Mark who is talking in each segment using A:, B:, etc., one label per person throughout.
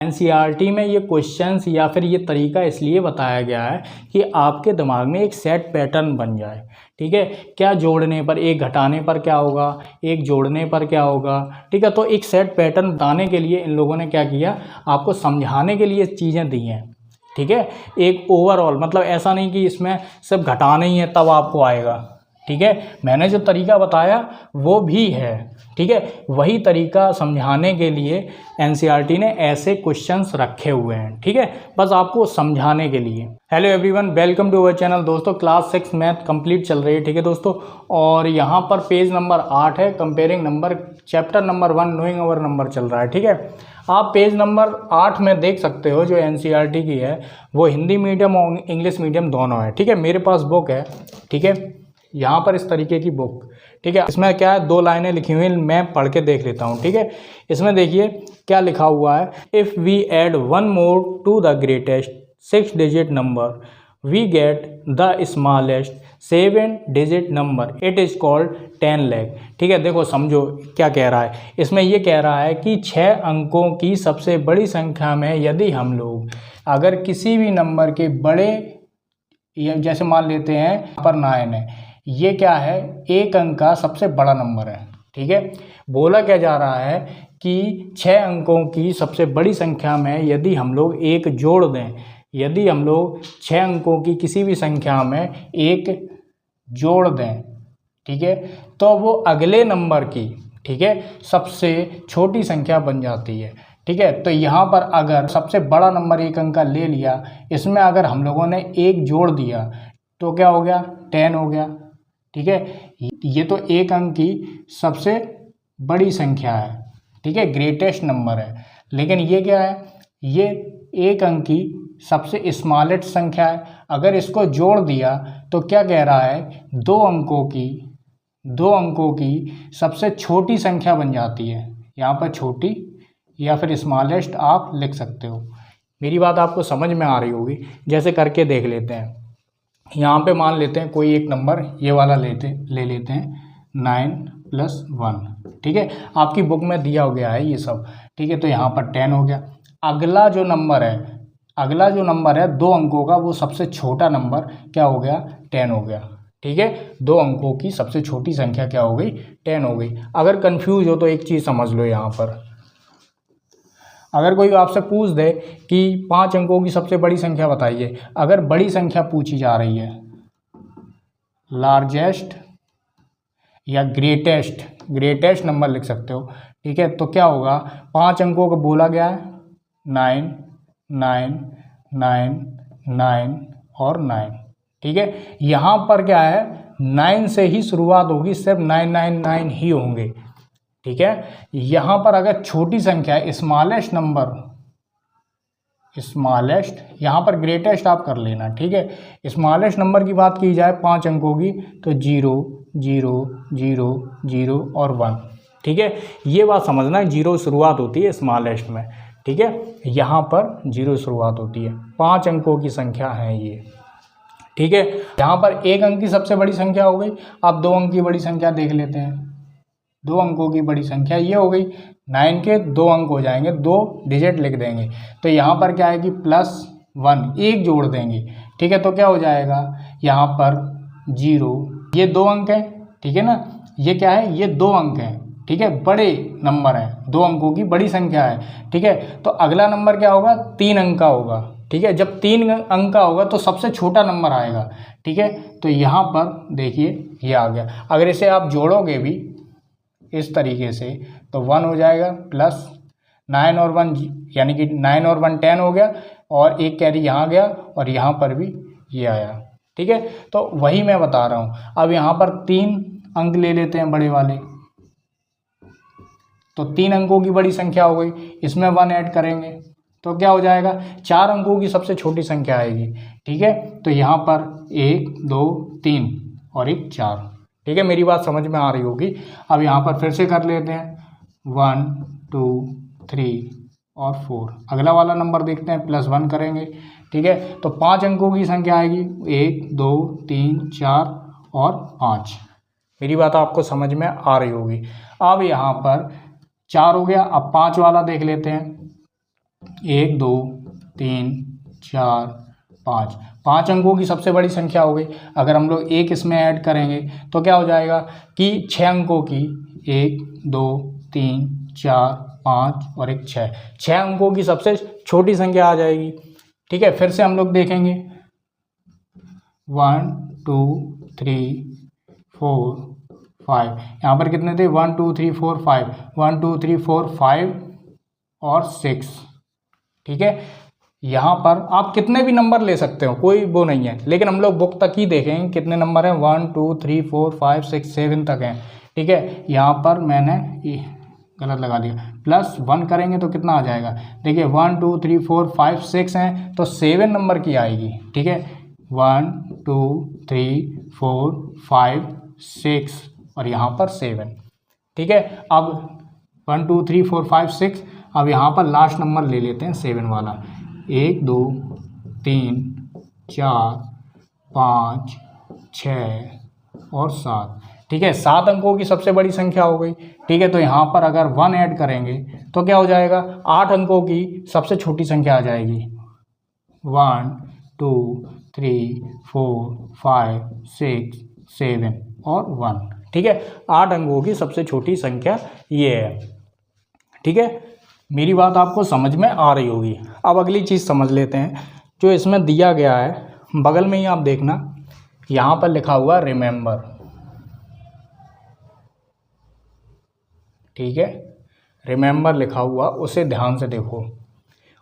A: NCERT में ये questions या फिर ये तरीका इसलिए बताया गया है कि आपके दिमाग में एक सेट पैटर्न बन जाए। ठीक है, क्या जोड़ने पर, एक घटाने पर क्या होगा, एक जोड़ने पर क्या होगा। ठीक है, तो एक सेट पैटर्न बताने के लिए इन लोगों ने क्या किया, आपको समझाने के लिए चीज़ें दी हैं। ठीक है, एक ओवरऑल मतलब ऐसा नहीं कि इसमें सिर्फ घटाना ही है तब आपको आएगा। ठीक है, मैंने जो तरीका बताया वो भी है। ठीक है, वही तरीका समझाने के लिए एनसीईआरटी ने ऐसे क्वेश्चंस रखे हुए हैं। ठीक है, बस आपको समझाने के लिए। Hello everyone, welcome to our channel. दोस्तों क्लास 6 मैथ कंप्लीट चल रही है। ठीक है दोस्तों, और यहाँ पर पेज नंबर 8 है, comparing number, chapter number 1 knowing our number चल रहा है। ठीक है, आप पेज नंबर 8 में देख सकते हो जो एनसीईआरटी की है वो हिंदी मीडियम और इंग्लिश मीडियम दोनों है। ठीक है, मेरे पास बुक है। ठीक है, यहाँ पर इस तरीके की बुक। ठीक है, इसमें क्या है, 2 लाइनें लिखी हुई हैं, मैं पढ़ के देख लेता हूँ। ठीक है, इसमें देखिए क्या लिखा हुआ है। If we add 1 more to the greatest 6 digit number we get the smallest 7 digit number, it is called 10 lakh. ठीक है, देखो समझो क्या कह रहा है। इसमें ये कह रहा है कि 6 अंकों की सबसे बड़ी संख्या में यदि हम लोग अगर किसी भी नंबर के बड़े, जैसे मान लेते हैं यहाँ पर 9 है, ये क्या है, एक अंक का सबसे बड़ा नंबर है। ठीक है, बोला क्या जा रहा है कि 6 अंकों की सबसे बड़ी संख्या में यदि हम लोग एक जोड़ दें, यदि हम लोग 6 अंकों की किसी भी संख्या में एक जोड़ दें, ठीक है, तो वो अगले नंबर की, ठीक है, सबसे छोटी संख्या बन जाती है। ठीक है, तो यहाँ पर अगर सबसे बड़ा नंबर एक अंक का ले लिया, इसमें अगर हम लोगों ने एक जोड़ दिया तो क्या हो गया, 10 हो गया। ठीक है, ये तो एक अंक की सबसे बड़ी संख्या है। ठीक है, ग्रेटेस्ट नंबर है। लेकिन ये क्या है, ये एक अंक की सबसे स्मॉलेस्ट संख्या है। अगर इसको जोड़ दिया तो क्या कह रहा है, 2 अंकों की सबसे छोटी संख्या बन जाती है। यहाँ पर छोटी या फिर स्मॉलेस्ट आप लिख सकते हो। मेरी बात आपको समझ में आ रही होगी। जैसे करके देख लेते हैं। यहाँ पे मान लेते हैं कोई एक नंबर ये वाला ले लेते हैं 9 + 1। ठीक है, आपकी बुक में दिया हो गया है ये सब। ठीक है, तो यहाँ पर 10 हो गया। अगला जो नंबर है 2 अंकों का, वो सबसे छोटा नंबर क्या हो गया, 10 हो गया। ठीक है, 2 अंकों की सबसे छोटी संख्या क्या हो गई, 10 हो गई। अगर कंफ्यूज हो तो एक चीज़ समझ लो, यहाँ पर अगर कोई आपसे पूछ दे कि 5 अंकों की सबसे बड़ी संख्या बताइए, अगर बड़ी संख्या पूछी जा रही है, लार्जेस्ट या ग्रेटेस्ट नंबर लिख सकते हो। ठीक है, तो क्या होगा, 5 अंकों का बोला गया है, 9 9 9 9 और 9। ठीक है, यहाँ पर क्या है, 9 से ही शुरुआत होगी, सिर्फ 999 ही होंगे। ठीक है, यहाँ पर अगर छोटी संख्या है, स्मॉलेस्ट नंबर, यहाँ पर ग्रेटेस्ट आप कर लेना। ठीक है, स्मॉलेस्ट नंबर की बात की जाए 5 अंकों की तो 0 0 0 0 और 1। ठीक है, ये बात समझना, 0 शुरुआत होती है स्मॉलेस्ट में। ठीक है, यहाँ पर 0 शुरुआत होती है। 5 अंकों की संख्या है ये। ठीक है, यहाँ पर एक अंक की सबसे बड़ी संख्या हो गई। अब 2 अंक की बड़ी संख्या देख लेते हैं। 2 अंकों की बड़ी संख्या ये हो गई, 9 के 2 अंक हो जाएंगे, 2 डिजिट लिख देंगे। तो यहाँ पर क्या है कि +1 एक जोड़ देंगे। ठीक है, तो क्या हो जाएगा, यहाँ पर 0, ये 2 अंक है। ठीक है ना, ये क्या है, ये 2 अंक हैं। ठीक है, बड़े नंबर है, 2 अंकों की बड़ी संख्या है। ठीक है, तो अगला नंबर क्या होगा, 3 अंक का होगा। ठीक है, जब 3 अंक का होगा तो सबसे छोटा नंबर आएगा। ठीक है, तो यहाँ पर देखिए ये आ गया। अगर इसे आप जोड़ोगे भी इस तरीके से तो 1 हो जाएगा, प्लस 9 और 1 यानी कि 9 और 1 10 हो गया, और एक कैरी यहाँ गया और यहाँ पर भी ये आया। ठीक है, तो वही मैं बता रहा हूँ। अब यहाँ पर 3 अंक ले लेते हैं बड़े वाले, तो 3 अंकों की बड़ी संख्या हो गई, इसमें 1 ऐड करेंगे तो क्या हो जाएगा, 4 अंकों की सबसे छोटी संख्या आएगी। ठीक है, तो यहाँ पर 1 2 3 और एक 4। ठीक है, मेरी बात समझ में आ रही होगी। अब यहाँ पर फिर से कर लेते हैं, 1 2 3 और 4। अगला वाला नंबर देखते हैं, +1 करेंगे। ठीक है, तो 5 अंकों की संख्या आएगी, 1 2 3 4 और 5। मेरी बात आपको समझ में आ रही होगी। अब यहाँ पर 4 हो गया, अब 5 वाला देख लेते हैं। 1 2 3 4 5, 5 अंकों की सबसे बड़ी संख्या हो गई। अगर हम लोग एक इसमें ऐड करेंगे तो क्या हो जाएगा कि 6 अंकों की 1 2 3 4 5 और एक 6 अंकों की सबसे छोटी संख्या आ जाएगी। ठीक है, फिर से हम लोग देखेंगे 1 2 3 4 5, यहाँ पर कितने थे 1 2 3 4 5, 1 2 3 4 5 और 6। ठीक है, यहाँ पर आप कितने भी नंबर ले सकते हो, कोई वो नहीं है, लेकिन हम लोग बुक तक ही देखेंगे कितने नंबर हैं, 1 2 3 4 5 6 7 तक हैं। ठीक है, यहाँ पर मैंने गलत लगा दिया, +1 करेंगे तो कितना आ जाएगा, देखिए 1 2 3 4 5 6 हैं तो 7 नंबर की आएगी। ठीक है, 1 2 3 4 5 6 और यहाँ पर 7। ठीक है, अब 1 2 3 4 5 6, अब यहाँ पर लास्ट नंबर ले लेते हैं 7 वाला, 1 2 3 4 5 6 और 7। ठीक है, 7 अंकों की सबसे बड़ी संख्या हो गई। ठीक है, तो यहाँ पर अगर 1 ऐड करेंगे तो क्या हो जाएगा, 8 अंकों की सबसे छोटी संख्या आ जाएगी, 1 2 3 4 5 6 7 और 1। ठीक है, 8 अंकों की सबसे छोटी संख्या ये है। ठीक है, मेरी बात आपको समझ में आ रही होगी। अब अगली चीज़ समझ लेते हैं जो इसमें दिया गया है, बगल में ही आप देखना, यहाँ पर लिखा हुआ रिमेंबर। ठीक है, रिमेंबर लिखा हुआ, उसे ध्यान से देखो,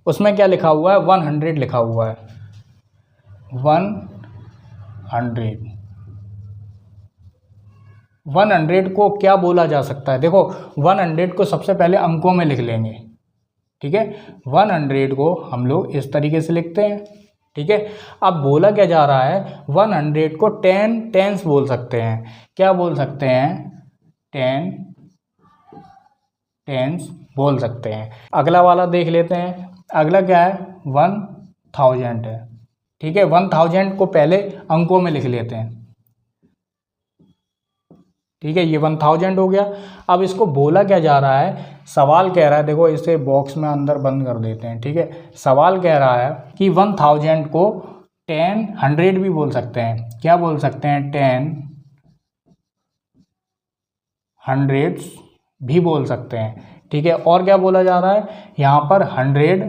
A: उसमें क्या लिखा हुआ है, 100 लिखा हुआ है, 100 को क्या बोला जा सकता है, देखो 100 को सबसे पहले अंकों में लिख लेंगे। ठीक है, 100 को हम लोग इस तरीके से लिखते हैं। ठीक है, अब बोला क्या जा रहा है, 100 को 10 टेंस बोल सकते हैं, क्या बोल सकते हैं, 10 टेंस बोल सकते हैं। अगला वाला देख लेते हैं, अगला क्या है, 1000 है। ठीक है, 1000 को पहले अंकों में लिख लेते हैं। ठीक है, ये 1000 हो गया। अब इसको बोला क्या जा रहा है, सवाल कह रहा है, देखो इसे बॉक्स में अंदर बंद कर देते हैं। ठीक है, सवाल कह रहा है कि 1000 को 10 100 भी बोल सकते हैं, क्या बोल सकते हैं, 10 100s भी बोल सकते हैं। ठीक है, और क्या बोला जा रहा है, यहाँ पर 100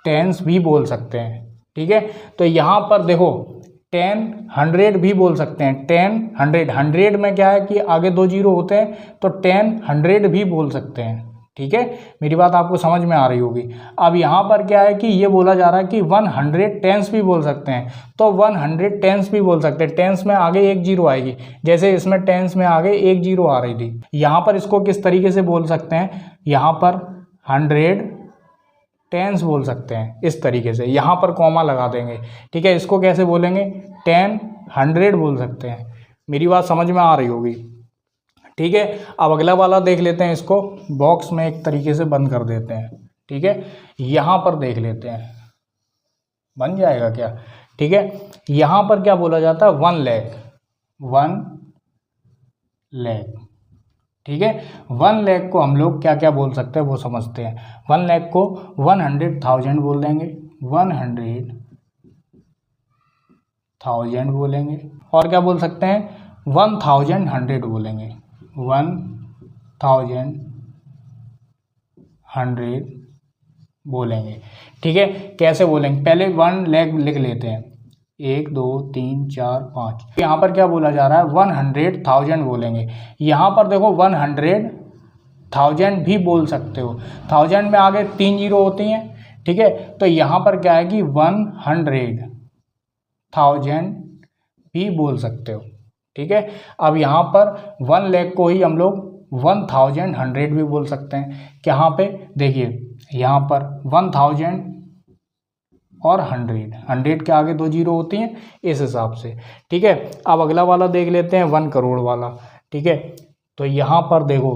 A: 10s भी बोल सकते हैं। ठीक है, तो यहाँ पर देखो 10 100 भी बोल सकते हैं, 10 100, 100 में क्या है कि आगे 2 जीरो होते हैं, तो 10 100 भी बोल सकते हैं। ठीक है, मेरी बात आपको समझ में आ रही होगी। अब यहाँ पर क्या है कि ये बोला जा रहा है कि 100 टेंस भी बोल सकते हैं, तो 100 टेंस भी बोल सकते हैं, टेंस में आगे 1 जीरो आएगी, जैसे इसमें टेंस में आगे 1 जीरो आ रही थी। यहाँ पर इसको किस तरीके से बोल सकते हैं, यहाँ पर 100 टेंस बोल सकते हैं, इस तरीके से, यहाँ पर कॉमा लगा देंगे। ठीक है, इसको कैसे बोलेंगे, 10 100 बोल सकते हैं। मेरी बात समझ में आ रही होगी। ठीक है, अब अगला वाला देख लेते हैं, इसको बॉक्स में एक तरीके से बंद कर देते हैं। ठीक है, यहाँ पर देख लेते हैं बन जाएगा क्या। ठीक है, यहाँ पर क्या बोला जाता है, 1 लाख, 1 लाख। ठीक है, 1 लाख को हम लोग क्या क्या बोल सकते हैं वो समझते हैं। 1 लाख को 100,000 बोल देंगे, 100,000 बोलेंगे, और क्या बोल सकते हैं, 1100 बोलेंगे, 1100 बोलेंगे। ठीक है, कैसे बोलेंगे, पहले 1 लाख लिख लेते हैं, 1 2 3 4 5। यहाँ पर क्या बोला जा रहा है, 100,000 बोलेंगे। यहाँ पर देखो 100,000 भी बोल सकते हो, 1000 में आगे 3 जीरो होती हैं। ठीक है, तो यहाँ पर क्या है कि 100,000 भी बोल सकते हो। ठीक है, अब यहाँ पर 1 लाख को ही हम लोग 1100 भी बोल सकते हैं। यहाँ पे देखिए, यहाँ पर 1000 और 100 के आगे 2 जीरो होती हैं, इस हिसाब से। ठीक है, अब अगला वाला देख लेते हैं, 1 करोड़ वाला। ठीक है, तो यहाँ पर देखो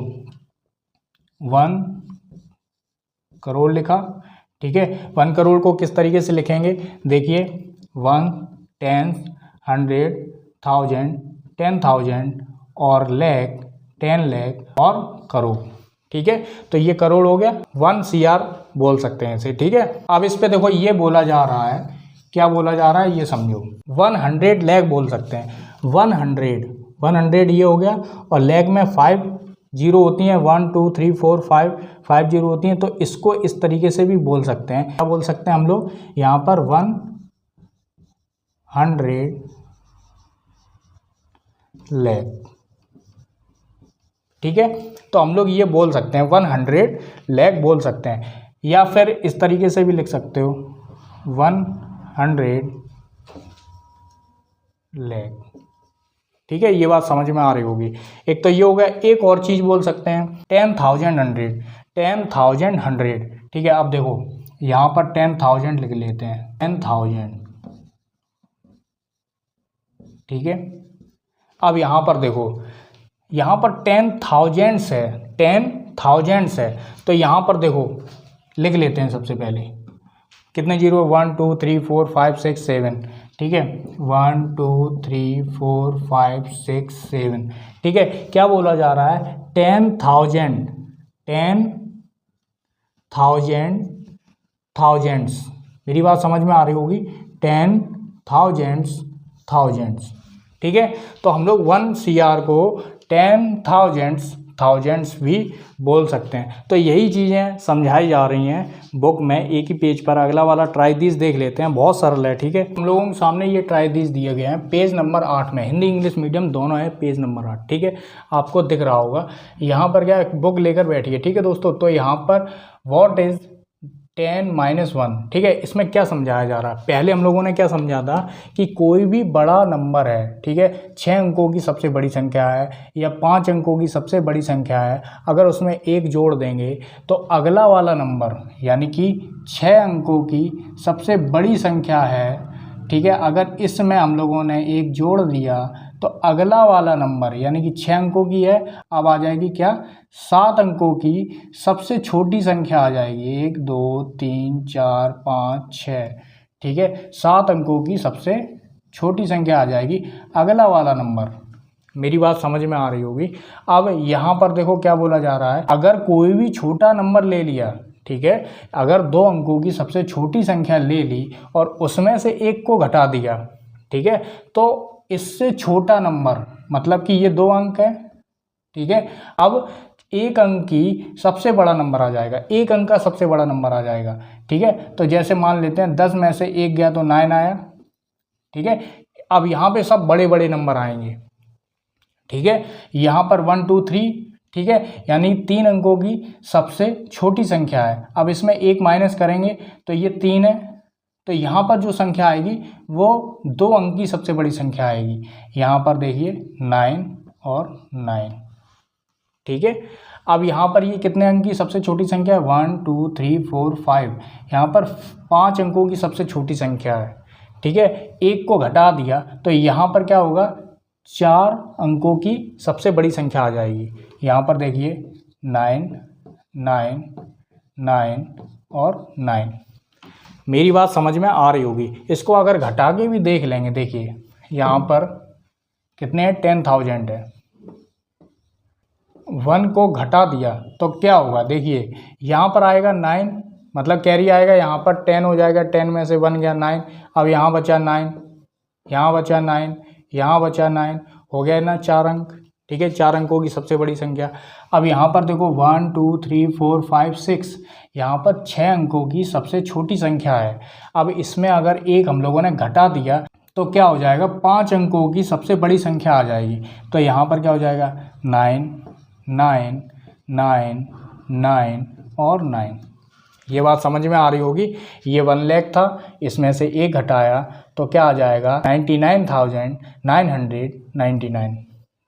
A: 1 करोड़ लिखा। ठीक है, 1 करोड़ को किस तरीके से लिखेंगे, देखिए 1 10 100 1000 10,000 और लाख 10 लाख और करोड़। ठीक है, तो ये करोड़ हो गया, 1 CR बोल सकते हैं इसे। ठीक है, अब इस पे देखो ये बोला जा रहा है, क्या बोला जा रहा है ये समझो, 100 लाख बोल सकते हैं, 100 ये हो गया, और लाख में 5 जीरो होती हैं, 1 2 3 4 5 जीरो होती हैं, तो इसको इस तरीके से भी बोल सकते हैं। क्या बोल सकते हैं हम लोग यहाँ पर 100 लाख। ठीक है, तो हम लोग ये बोल सकते हैं 100 लाख बोल सकते हैं, या फिर इस तरीके से भी लिख सकते हो 100 लाख। ठीक है, ये बात समझ में आ रही होगी। एक तो ये हो गया, एक और चीज़ बोल सकते हैं 10,000 100। ठीक है, अब देखो यहाँ पर 10,000 लिख लेते हैं, 10,000। ठीक है, अब यहाँ पर देखो, यहाँ पर 10,000 है, 10,000 है, तो यहाँ पर देखो लिख लेते हैं सबसे पहले, कितने जीरो, 1 2 3 4 5 6 7। ठीक है, 1 2 3 4 5 6 7। ठीक है, क्या बोला जा रहा है 10,000 10,000 मेरी बात समझ में आ रही होगी, 10,000। ठीक है, तो हम लोग 1 CR को 10,000 भी बोल सकते हैं। तो यही चीज़ें समझाई जा रही हैं बुक में, एक ही पेज पर। अगला वाला ट्राई दिस देख लेते हैं, बहुत सरल है। ठीक है, हम लोगों के सामने ये ट्राई दिस दिए गए हैं, पेज नंबर 8 में, हिंदी इंग्लिश मीडियम दोनों है, पेज नंबर 8। ठीक है, आपको दिख रहा होगा यहाँ पर, क्या बुक लेकर बैठिए। ठीक है दोस्तों, तो यहाँ पर व्हाट इज 10-1। ठीक है, इसमें क्या समझाया जा रहा है, पहले हम लोगों ने क्या समझा था कि कोई भी बड़ा नंबर है, ठीक है, 6 अंकों की सबसे बड़ी संख्या है या 5 अंकों की सबसे बड़ी संख्या है, अगर उसमें 1 जोड़ देंगे तो अगला वाला नंबर, यानी कि 6 अंकों की सबसे बड़ी संख्या है, ठीक है, अगर इसमें हम लोगों ने 1 जोड़ दिया तो अगला वाला नंबर, यानी कि 6 अंकों की है, अब आ जाएगी क्या, 7 अंकों की सबसे छोटी संख्या आ जाएगी, 1 2 3 4 5 6। ठीक है, 7 अंकों की सबसे छोटी संख्या आ जाएगी अगला वाला नंबर। मेरी बात समझ में आ रही होगी। अब यहाँ पर देखो क्या बोला जा रहा है, अगर कोई भी छोटा नंबर ले लिया, ठीक है, अगर 2 अंकों की सबसे छोटी संख्या ले ली और उसमें से 1 को घटा दिया, ठीक है, तो इससे छोटा नंबर, मतलब कि ये 2 अंक है, ठीक है, अब 1 अंक की सबसे बड़ा नंबर आ जाएगा, 1 अंक का सबसे बड़ा नंबर आ जाएगा। ठीक है, तो जैसे मान लेते हैं 10 में से 1 गया तो 9 आया। ठीक है, अब यहाँ पे सब बड़े बड़े नंबर आएंगे। ठीक है, यहाँ पर 1 2 3, ठीक है, यानी 3 अंकों की सबसे छोटी संख्या है। अब इसमें 1 माइनस करेंगे तो ये 3 है, तो यहाँ पर जो संख्या आएगी वो 2 अंक की सबसे बड़ी संख्या आएगी। यहाँ पर देखिए 9 और 9। ठीक है, अब यहाँ पर ये कितने अंक की सबसे छोटी संख्या है, 1 2 3 4 5, यहाँ पर 5 अंकों की सबसे छोटी संख्या है। ठीक है, 1 को घटा दिया तो यहाँ पर क्या होगा, 4 अंकों की सबसे बड़ी संख्या आ जाएगी। यहाँ पर देखिए 9 9 9 और 9। मेरी बात समझ में आ रही होगी। इसको अगर घटा के भी देख लेंगे, देखिए यहाँ पर कितने हैं, 10,000 है, 1 को घटा दिया तो क्या होगा, देखिए यहाँ पर आएगा 9, मतलब कैरी आएगा, यहाँ पर 10 हो जाएगा, 10 में से 1 गया 9, अब यहाँ बचा 9, यहाँ बचा 9, यहाँ बचा 9, हो गया ना 4 अंक। ठीक है, 4 अंकों की सबसे बड़ी संख्या। अब यहाँ पर देखो 1 2 3 4 5 6, यहाँ पर 6 अंकों की सबसे छोटी संख्या है। अब इसमें अगर 1 हम लोगों ने घटा दिया तो क्या हो जाएगा, 5 अंकों की सबसे बड़ी संख्या आ जाएगी। तो यहाँ पर क्या हो जाएगा, 9 9 9 9 और 9। ये बात समझ में आ रही होगी। ये 1 लाख था, इसमें से 1 घटाया तो क्या आ जाएगा, 99,999।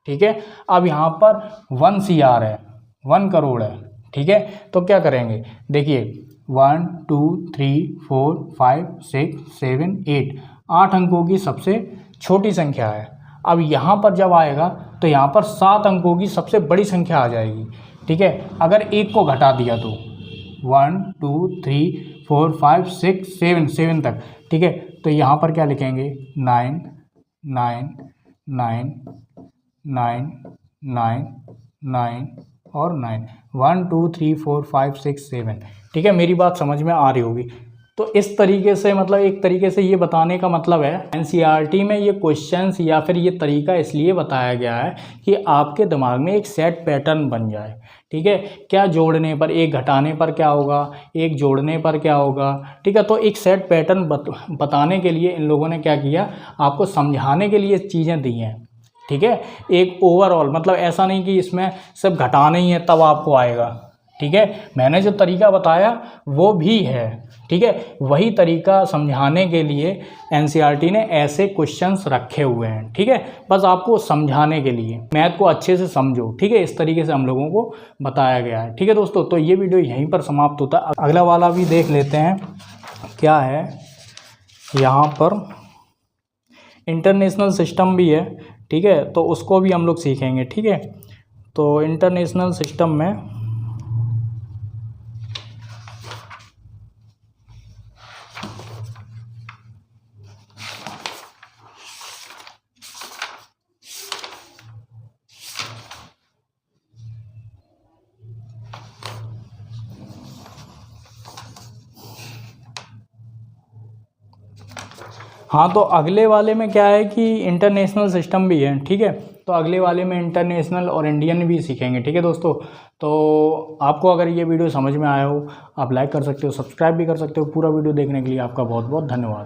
A: ठीक है, अब यहाँ पर 1 CR है, 1 करोड़ है। ठीक है, तो क्या करेंगे, देखिए 1 2 3 4 5 6 7 8, 8 अंकों की सबसे छोटी संख्या है। अब यहाँ पर जब आएगा तो यहाँ पर 7 अंकों की सबसे बड़ी संख्या आ जाएगी। ठीक है, अगर 1 को घटा दिया तो 1 2 3 4 5 6 7 7 तक। ठीक है, तो यहाँ पर क्या लिखेंगे, 9 9 9 9 9 9 और 9, 1 2 3 4 5 6 7। ठीक है, मेरी बात समझ में आ रही होगी। तो इस तरीके से मतलब एक तरीके से ये बताने का मतलब है एनसीईआरटी में ये क्वेश्चंस या फिर ये तरीका इसलिए बताया गया है कि आपके दिमाग में एक सेट पैटर्न बन जाए। ठीक है, क्या जोड़ने पर, एक घटाने पर क्या होगा, एक जोड़ने पर क्या होगा। ठीक है, तो एक सेट पैटर्न बताने के लिए इन लोगों ने क्या किया, आपको समझाने के लिए चीज़ें दी हैं। ठीक है, एक ओवरऑल मतलब ऐसा नहीं कि इसमें सिर्फ घटाना ही है तब आपको आएगा। ठीक है, मैंने जो तरीका बताया वो भी है। ठीक है, वही तरीका समझाने के लिए एनसीईआरटी ने ऐसे क्वेश्चंस रखे हुए हैं। ठीक है, बस आपको समझाने के लिए, मैथ को अच्छे से समझो। ठीक है, इस तरीके से हम लोगों को बताया गया है। ठीक है दोस्तों, तो ये वीडियो यहीं पर समाप्त होता है। अगला वाला भी देख लेते हैं क्या है। यहाँ पर इंटरनेशनल सिस्टम भी है। ठीक है, तो उसको भी हम लोग सीखेंगे। ठीक है, तो इंटरनेशनल सिस्टम में हाँ, तो अगले वाले में क्या है कि इंटरनेशनल सिस्टम भी है। ठीक है, तो अगले वाले में इंटरनेशनल और इंडियन भी सीखेंगे। ठीक है दोस्तों, तो आपको अगर ये वीडियो समझ में आया हो, आप लाइक कर सकते हो, सब्सक्राइब भी कर सकते हो। पूरा वीडियो देखने के लिए आपका बहुत बहुत धन्यवाद।